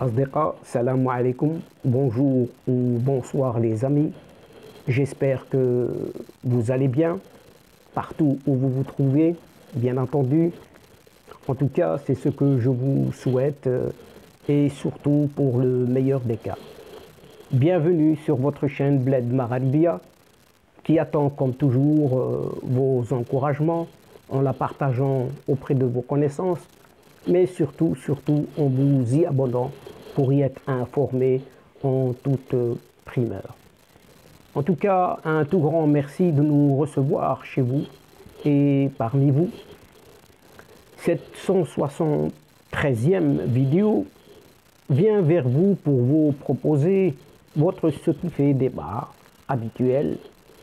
Asdeqa, salam alaikum, bonjour ou bonsoir les amis. J'espère que vous allez bien, partout où vous vous trouvez, bien entendu. En tout cas, c'est ce que je vous souhaite et surtout pour le meilleur des cas. Bienvenue sur votre chaîne Bled Maralibia qui attend comme toujours vos encouragements en la partageant auprès de vos connaissances, mais surtout en vous y abonnant pour y être informé en toute primeur. En tout cas, un tout grand merci de nous recevoir chez vous et parmi vous. Cette 173e vidéo vient vers vous pour vous proposer votre ce qui fait débat habituel,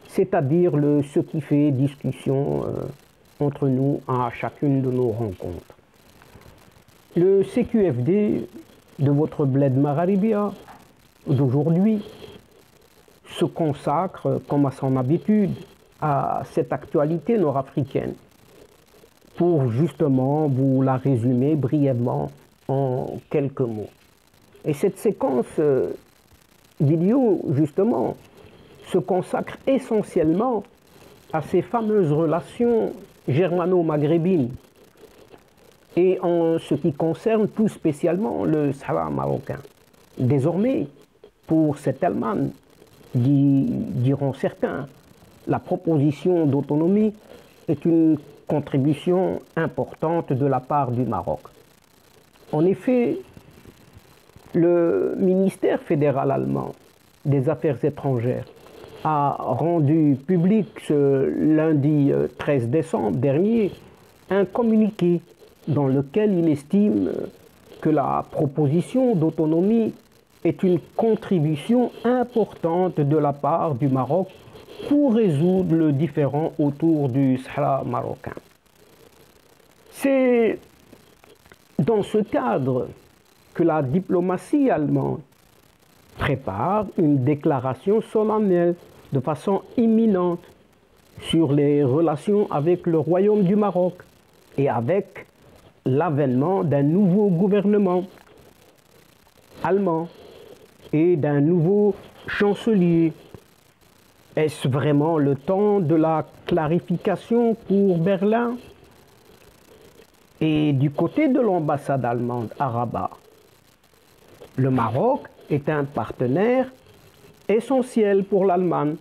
c'est-à-dire le ce qui fait discussion entre nous à chacune de nos rencontres. Le CQFD de votre Bled Maralibia d'aujourd'hui se consacre, comme à son habitude, à cette actualité nord-africaine pour justement vous la résumer brièvement en quelques mots. Et cette séquence vidéo, justement, se consacre essentiellement à ces fameuses relations germano-maghrébines et en ce qui concerne tout spécialement le Sahara marocain. Désormais, pour cette Allemagne, diront certains, la proposition d'autonomie est une contribution importante de la part du Maroc. En effet, le ministère fédéral allemand des Affaires étrangères a rendu public ce lundi 13 décembre dernier un communiqué dans lequel il estime que la proposition d'autonomie est une contribution importante de la part du Maroc pour résoudre le différend autour du Sahara marocain. C'est dans ce cadre que la diplomatie allemande prépare une déclaration solennelle de façon imminente sur les relations avec le Royaume du Maroc et avec l'avènement d'un nouveau gouvernement allemand et d'un nouveau chancelier. Est-ce vraiment le temps de la clarification pour Berlin? Et du côté de l'ambassade allemande à Rabat, le Maroc est un partenaire essentiel pour l'Allemagne,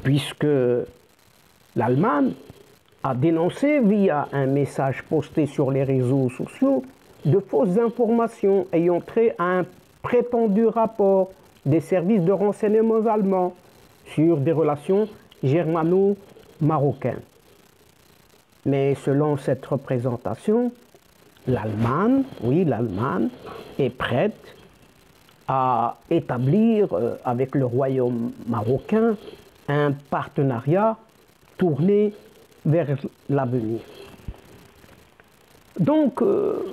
puisque l'Allemagne a dénoncé via un message posté sur les réseaux sociaux de fausses informations ayant trait à un prétendu rapport des services de renseignement allemands sur des relations germano-marocaines. Mais selon cette représentation, l'Allemagne, oui, l'Allemagne est prête à établir avec le Royaume marocain un partenariat tourné vers l'avenir. Donc, le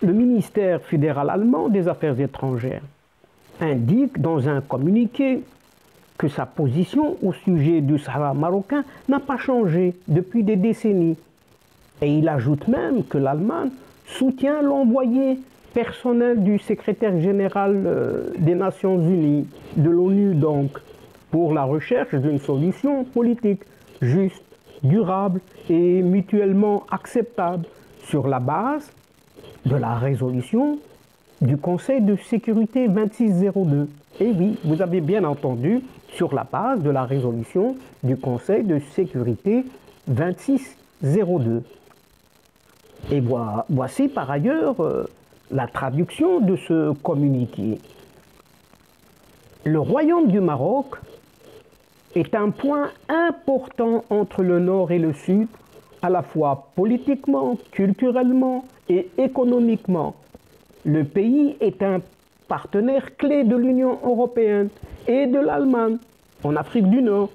ministère fédéral allemand des Affaires étrangères indique dans un communiqué que sa position au sujet du Sahara marocain n'a pas changé depuis des décennies. Et il ajoute même que l'Allemagne soutient l'envoyé personnel du secrétaire général des Nations Unies, de l'ONU donc, pour la recherche d'une solution politique juste, durable et mutuellement acceptable sur la base de la résolution du Conseil de sécurité 2602. Et oui, vous avez bien entendu, sur la base de la résolution du Conseil de sécurité 2602. Et voici par ailleurs la traduction de ce communiqué. Le Royaume du Maroc est un point important entre le Nord et le Sud, à la fois politiquement, culturellement et économiquement. Le pays est un partenaire clé de l'Union européenne et de l'Allemagne en Afrique du Nord,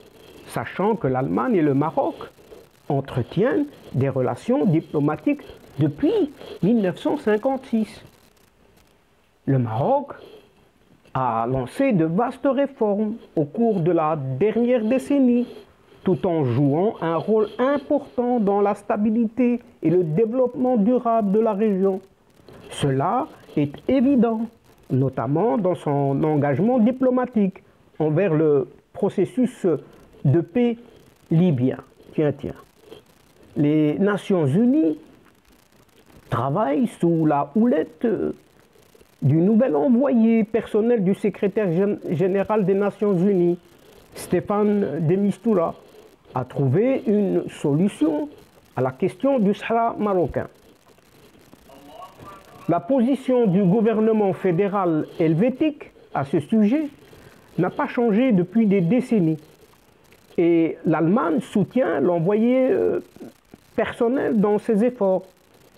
sachant que l'Allemagne et le Maroc entretiennent des relations diplomatiques depuis 1956. Le Maroc a lancé de vastes réformes au cours de la dernière décennie, tout en jouant un rôle important dans la stabilité et le développement durable de la région. Cela est évident, notamment dans son engagement diplomatique envers le processus de paix libyen. Tiens. Les Nations Unies travaillent sous la houlette du nouvel envoyé personnel du secrétaire général des Nations Unies, Stéphane de Mistura, à trouver une solution à la question du Sahara marocain. La position du gouvernement fédéral helvétique à ce sujet n'a pas changé depuis des décennies. Et l'Allemagne soutient l'envoyé personnel dans ses efforts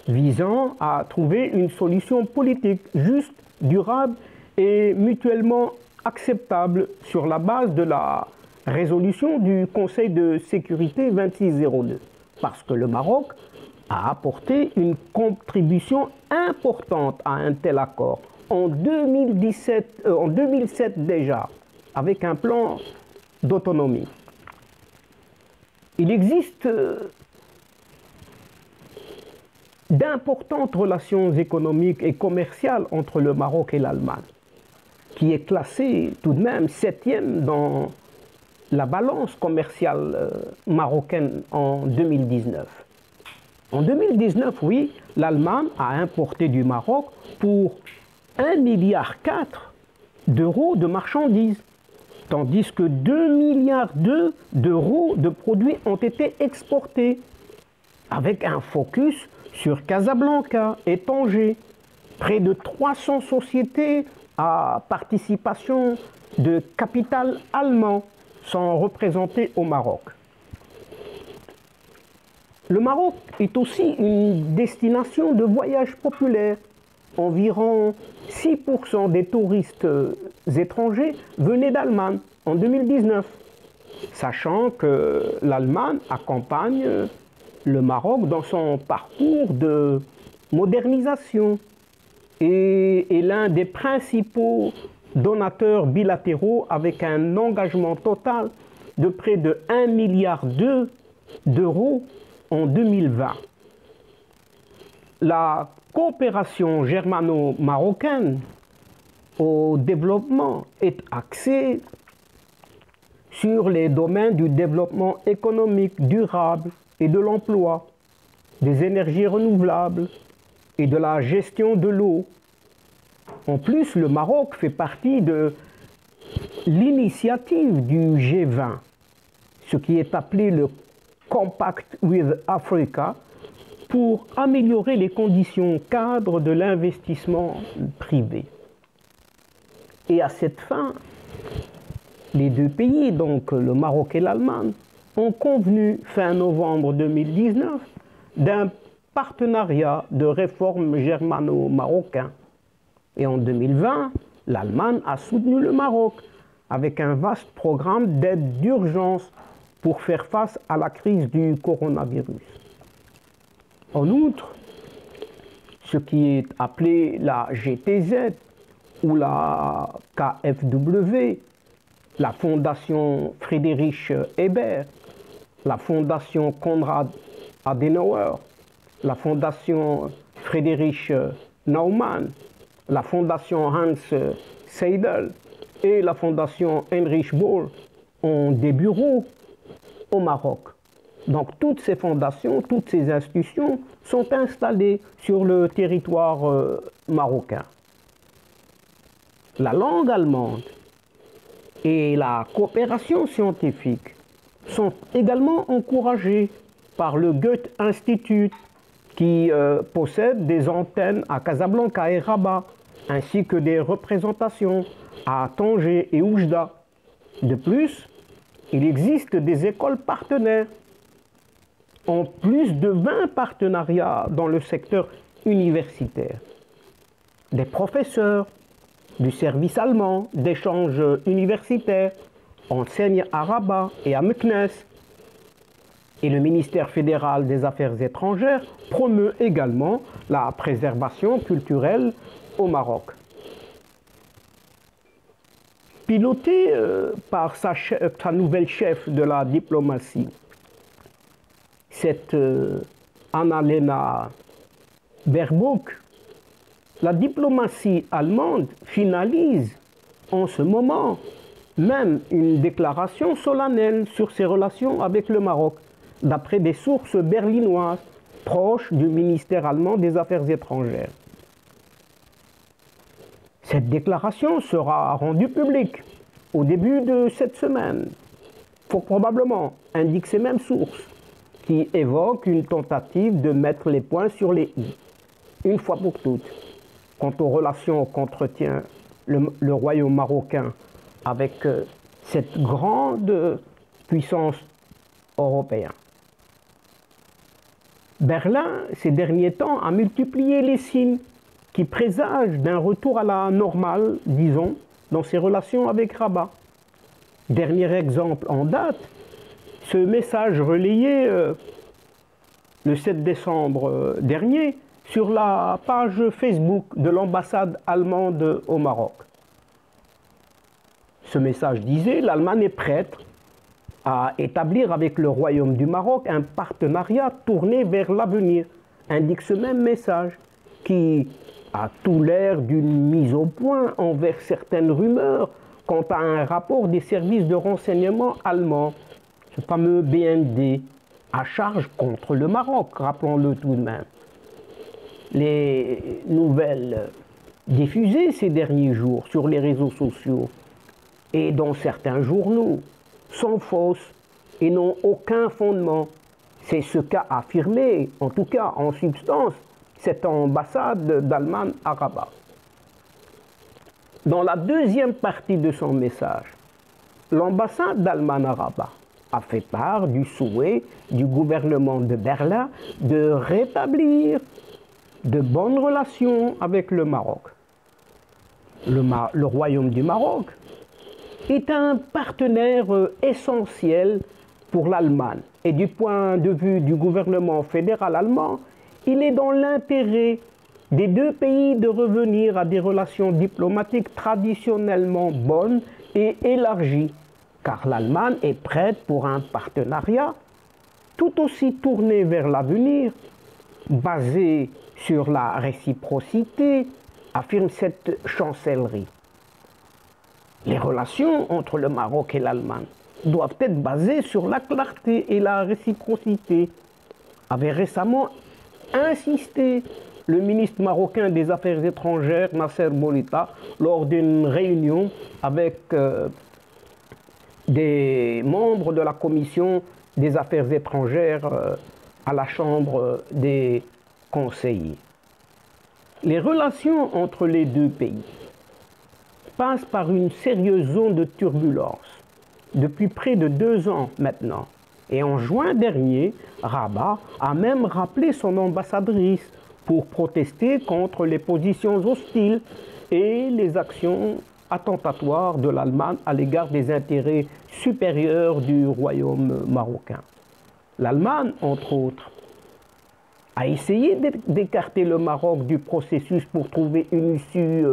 visant à trouver une solution politique juste, durable et mutuellement acceptable sur la base de la résolution du Conseil de sécurité 2602. Parce que le Maroc a apporté une contribution importante à un tel accord en 2007 déjà, avec un plan d'autonomie. Il existe d'importantes relations économiques et commerciales entre le Maroc et l'Allemagne, qui est classée tout de même 7e dans la balance commerciale marocaine en 2019. En 2019, oui, l'Allemagne a importé du Maroc pour 1,4 milliard d'euros de marchandises, tandis que 2,2 milliards d'euros de produits ont été exportés, avec un focus sur Casablanca et Tanger. Près de 300 sociétés à participation de capital allemand sont représentées au Maroc. Le Maroc est aussi une destination de voyage populaire. Environ 6% des touristes étrangers venaient d'Allemagne en 2019, sachant que l'Allemagne accompagne le Maroc dans son parcours de modernisation et est l'un des principaux donateurs bilatéraux avec un engagement total de près de 1,2 milliard d'euros en 2020. La coopération germano-marocaine au développement est axée sur les domaines du développement économique durable et de l'emploi, des énergies renouvelables et de la gestion de l'eau. En plus, le Maroc fait partie de l'initiative du G20, ce qui est appelé le Compact with Africa, pour améliorer les conditions cadres de l'investissement privé. Et à cette fin, les deux pays, donc le Maroc et l'Allemagne, ont convenu fin novembre 2019 d'un partenariat de réforme germano-marocain. Et en 2020, l'Allemagne a soutenu le Maroc avec un vaste programme d'aide d'urgence pour faire face à la crise du coronavirus. En outre, ce qui est appelé la GTZ ou la KfW, la Fondation Friedrich Ebert, la Fondation Konrad Adenauer, la Fondation Friedrich Naumann, la Fondation Hans Seidel et la Fondation Heinrich Böll ont des bureaux au Maroc. Donc toutes ces fondations, toutes ces institutions sont installées sur le territoire marocain. La langue allemande et la coopération scientifique sont également encouragées par le Goethe Institut qui possède des antennes à Casablanca et Rabat, ainsi que des représentations à Tanger et Oujda. De plus, il existe des écoles partenaires, en plus de 20 partenariats dans le secteur universitaire. Des professeurs du service allemand d'échange universitaire enseignent à Rabat et à Meknès. Et le ministère fédéral des Affaires étrangères promeut également la préservation culturelle au Maroc. Pilotée par sa nouvelle chef de la diplomatie, cette Annalena Baerbock, La diplomatie allemande finalise en ce moment même une déclaration solennelle sur ses relations avec le Maroc, d'après des sources berlinoises proches du ministère allemand des Affaires étrangères. Cette déclaration sera rendue publique au début de cette semaine, fort probablement, indiquent ces mêmes sources, qui évoquent une tentative de mettre les points sur les i, une fois pour toutes, quant aux relations qu'entretient le royaume marocain avec cette grande puissance européenne. Berlin, ces derniers temps, a multiplié les signes qui présagent d'un retour à la normale, disons, dans ses relations avec Rabat. Dernier exemple en date, ce message relayé le 7 décembre dernier sur la page Facebook de l'ambassade allemande au Maroc. Ce message disait: l'Allemagne est prête à établir avec le Royaume du Maroc un partenariat tourné vers l'avenir, indique ce même message, qui a tout l'air d'une mise au point envers certaines rumeurs quant à un rapport des services de renseignement allemands, ce fameux BND, à charge contre le Maroc, rappelons-le tout de même. Les nouvelles diffusées ces derniers jours sur les réseaux sociaux et dans certains journaux sont fausses et n'ont aucun fondement. C'est ce qu'a affirmé, en tout cas en substance, cette ambassade d'Allemagne à Rabat. Dans la deuxième partie de son message, l'ambassade d'Allemagne à Rabat a fait part du souhait du gouvernement de Berlin de rétablir de bonnes relations avec le Maroc. Le Royaume du Maroc est un partenaire essentiel pour l'Allemagne. Et du point de vue du gouvernement fédéral allemand, il est dans l'intérêt des deux pays de revenir à des relations diplomatiques traditionnellement bonnes et élargies, car l'Allemagne est prête pour un partenariat tout aussi tourné vers l'avenir, basé sur la réciprocité, affirme cette chancellerie. Les relations entre le Maroc et l'Allemagne doivent être basées sur la clarté et la réciprocité, avait récemment insisté le ministre marocain des Affaires étrangères, Nasser Bourita, lors d'une réunion avec des membres de la commission des Affaires étrangères à la Chambre des conseillers. Les relations entre les deux pays passent par une sérieuse zone de turbulence depuis près de 2 ans maintenant. Et en juin dernier, Rabat a même rappelé son ambassadrice pour protester contre les positions hostiles et les actions attentatoires de l'Allemagne à l'égard des intérêts supérieurs du royaume marocain. L'Allemagne, entre autres, a essayé d'écarter le Maroc du processus pour trouver une issue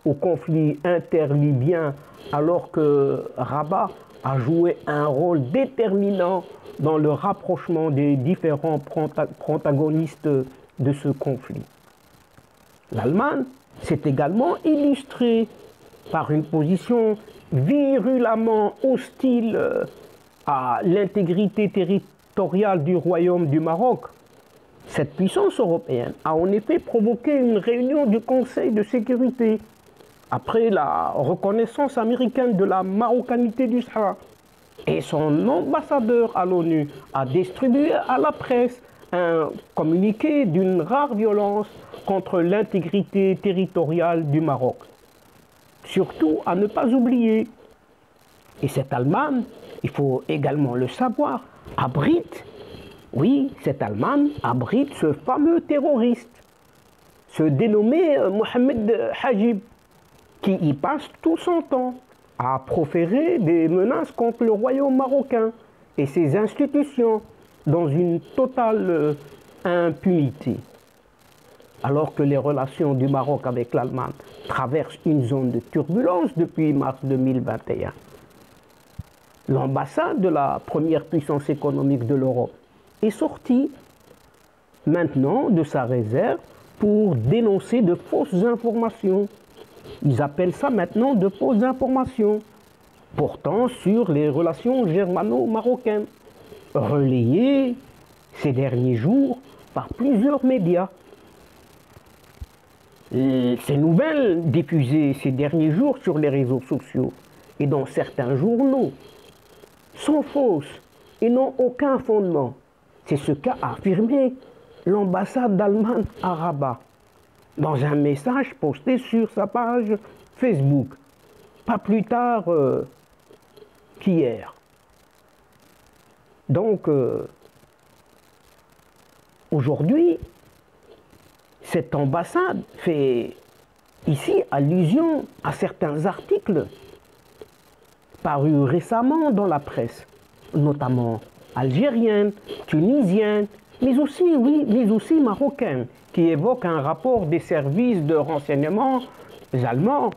au conflit interlibyen, alors que Rabat a joué un rôle déterminant dans le rapprochement des différents protagonistes de ce conflit. L'Allemagne s'est également illustrée par une position virulemment hostile à l'intégrité territoriale du Royaume du Maroc. Cette puissance européenne a en effet provoqué une réunion du Conseil de sécurité après la reconnaissance américaine de la marocanité du Sahara. Et son ambassadeur à l'ONU a distribué à la presse un communiqué d'une rare violence contre l'intégrité territoriale du Maroc. Surtout à ne pas oublier, et cette Allemagne, il faut également le savoir, abrite, oui, cette Allemagne abrite ce fameux terroriste, ce dénommé Mohamed Hajib, qui y passe tout son temps à proférer des menaces contre le royaume marocain et ses institutions dans une totale impunité. Alors que les relations du Maroc avec l'Allemagne traversent une zone de turbulence depuis mars 2021. L'ambassade de la première puissance économique de l'Europe est sortie maintenant de sa réserve pour dénoncer de fausses informations. Ils appellent ça maintenant de fausses informations, portant sur les relations germano-marocaines, relayées ces derniers jours par plusieurs médias. Ces nouvelles diffusées ces derniers jours sur les réseaux sociaux et dans certains journaux sont fausses et n'ont aucun fondement. C'est ce qu'a affirmé l'ambassade d'Allemagne à Rabat dans un message posté sur sa page Facebook, pas plus tard qu'hier. Donc, aujourd'hui, cette ambassade fait ici allusion à certains articles parus récemment dans la presse, notamment algérienne, tunisienne, mais aussi, oui, mais aussi marocaine, qui évoquent un rapport des services de renseignement allemands,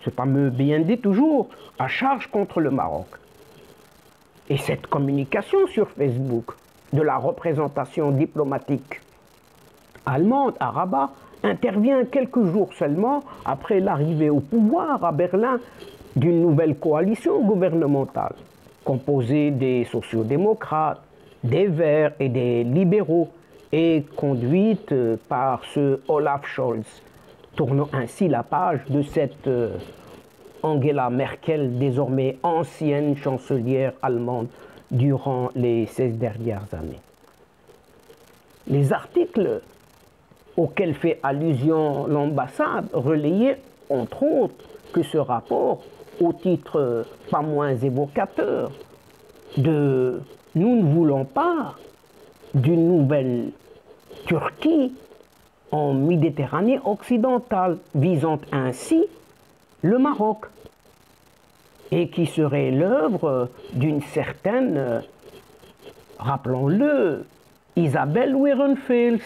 ce fameux BND toujours, à charge contre le Maroc. Et cette communication sur Facebook de la représentation diplomatique allemande à Rabat intervient quelques jours seulement après l'arrivée au pouvoir à Berlin d'une nouvelle coalition gouvernementale composée des sociodémocrates, des Verts et des libéraux et conduite par ce Olaf Scholz, tournant ainsi la page de cette Angela Merkel, désormais ancienne chancelière allemande durant les 16 dernières années. Les articles auxquels fait allusion l'ambassade relayaient entre autres que ce rapport, au titre pas moins évocateur de « Nous ne voulons pas d'une nouvelle Turquie en Méditerranée occidentale, visant ainsi le Maroc, et qui serait l'œuvre d'une certaine, rappelons-le, Isabelle Werenfels,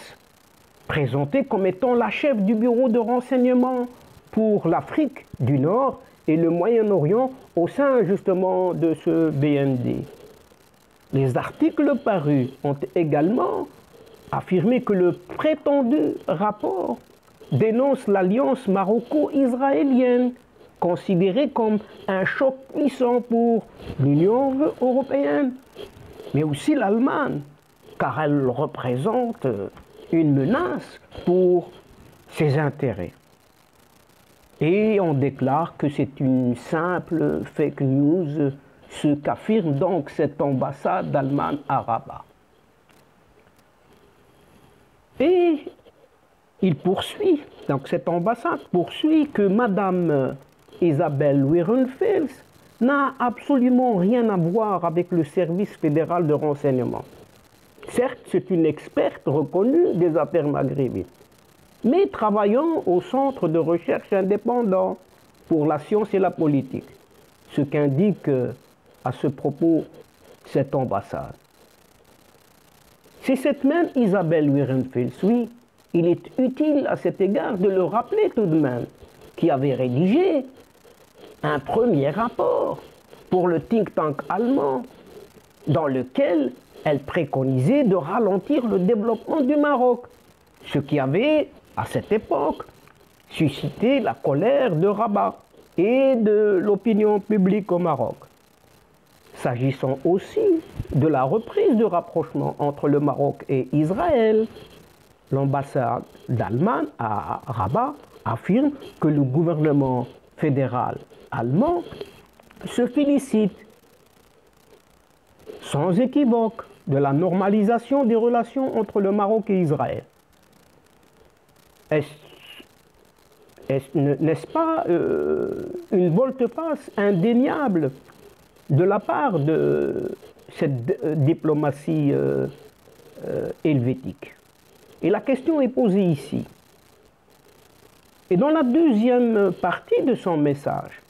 présentée comme étant la chef du bureau de renseignement pour l'Afrique du Nord et le Moyen-Orient au sein justement de ce BND. Les articles parus ont également affirmé que le prétendu rapport dénonce l'alliance maroco-israélienne, considérée comme un choc puissant pour l'Union européenne, mais aussi l'Allemagne, car elle représente une menace pour ses intérêts. Et on déclare que c'est une simple fake news, ce qu'affirme donc cette ambassade d'Allemagne à Rabat. Et il poursuit, donc cette ambassade poursuit que Madame Isabelle Werenfels n'a absolument rien à voir avec le service fédéral de renseignement. Certes, c'est une experte reconnue des affaires maghrébines, mais travaillant au Centre de recherche indépendant pour la science et la politique, ce qu'indique à ce propos cette ambassade. C'est cette même Isabelle Werenfels, oui, il est utile à cet égard de le rappeler tout de même, qui avait rédigé un premier rapport pour le think tank allemand, dans lequel elle préconisait de ralentir le développement du Maroc, ce qui avait, à cette époque, suscité la colère de Rabat et de l'opinion publique au Maroc. S'agissant aussi de la reprise de rapprochement entre le Maroc et Israël, l'ambassade d'Allemagne à Rabat affirme que le gouvernement fédéral allemand se félicite sans équivoque de la normalisation des relations entre le Maroc et Israël. N'est-ce pas une volte-face indéniable de la part de cette diplomatie helvétique? Et la question est posée ici. Et dans la deuxième partie de son message,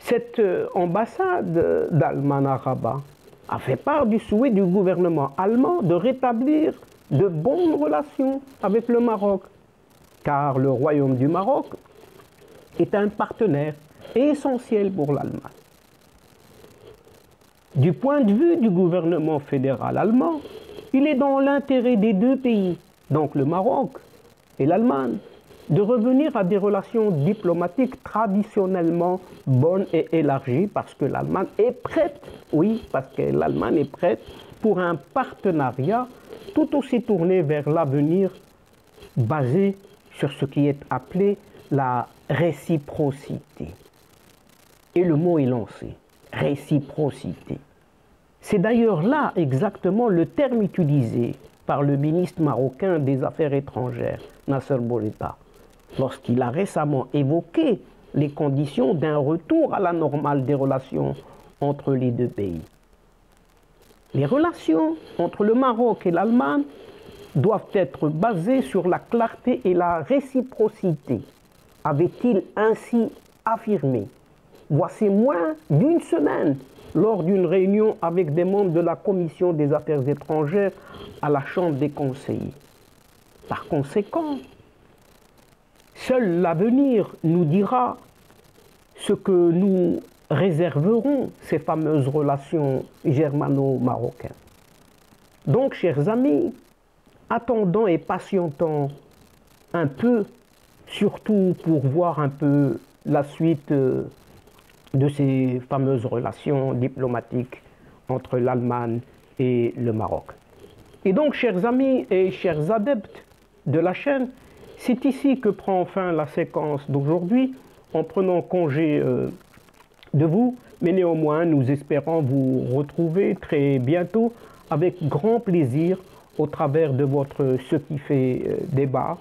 cette ambassade d'Allemagne à Rabat a fait part du souhait du gouvernement allemand de rétablir de bonnes relations avec le Maroc, car le Royaume du Maroc est un partenaire essentiel pour l'Allemagne. Du point de vue du gouvernement fédéral allemand, il est dans l'intérêt des deux pays, donc le Maroc et l'Allemagne de revenir à des relations diplomatiques traditionnellement bonnes et élargies parce que l'Allemagne est prête, oui, parce que l'Allemagne est prête pour un partenariat tout aussi tourné vers l'avenir basé sur ce qui est appelé la réciprocité. Et le mot est lancé, réciprocité. C'est d'ailleurs là exactement le terme utilisé par le ministre marocain des Affaires étrangères, Nasser Bourita, lorsqu'il a récemment évoqué les conditions d'un retour à la normale des relations entre les deux pays. Les relations entre le Maroc et l'Allemagne doivent être basées sur la clarté et la réciprocité, avait-il ainsi affirmé. Voici moins d'une semaine, lors d'une réunion avec des membres de la Commission des Affaires étrangères à la Chambre des conseillers. Par conséquent, seul l'avenir nous dira ce que nous réserverons ces fameuses relations germano-marocaines. Donc, chers amis, attendons et patientons un peu, surtout pour voir un peu la suite de ces fameuses relations diplomatiques entre l'Allemagne et le Maroc. Et donc, chers amis et chers adeptes de la chaîne, c'est ici que prend fin la séquence d'aujourd'hui, en prenant congé de vous, mais néanmoins, nous espérons vous retrouver très bientôt avec grand plaisir au travers de votre Ce qui fait débat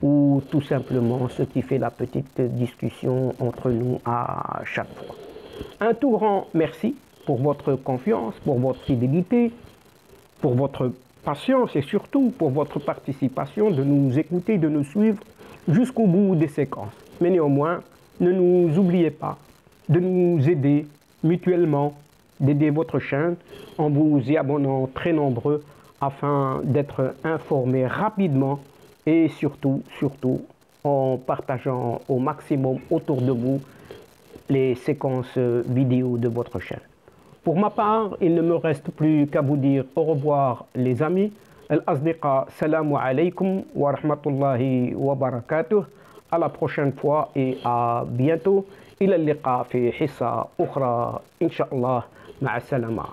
ou tout simplement ce qui fait la petite discussion entre nous à chaque fois. Un tout grand merci pour votre confiance, pour votre fidélité, pour votre patience et surtout pour votre participation, de nous écouter, de nous suivre jusqu'au bout des séquences. Mais néanmoins, ne nous oubliez pas de nous aider mutuellement, d'aider votre chaîne en vous y abonnant très nombreux afin d'être informés rapidement et surtout en partageant au maximum autour de vous les séquences vidéo de votre chaîne. Pour ma part, il ne me reste plus qu'à vous dire au revoir les amis. Al-Asdiqa, salamu alaykum wa rahmatullahi wa barakatuh. À la prochaine fois et à bientôt. إلى اللقاء في حصة أخرى إن شاء الله مع السلامة.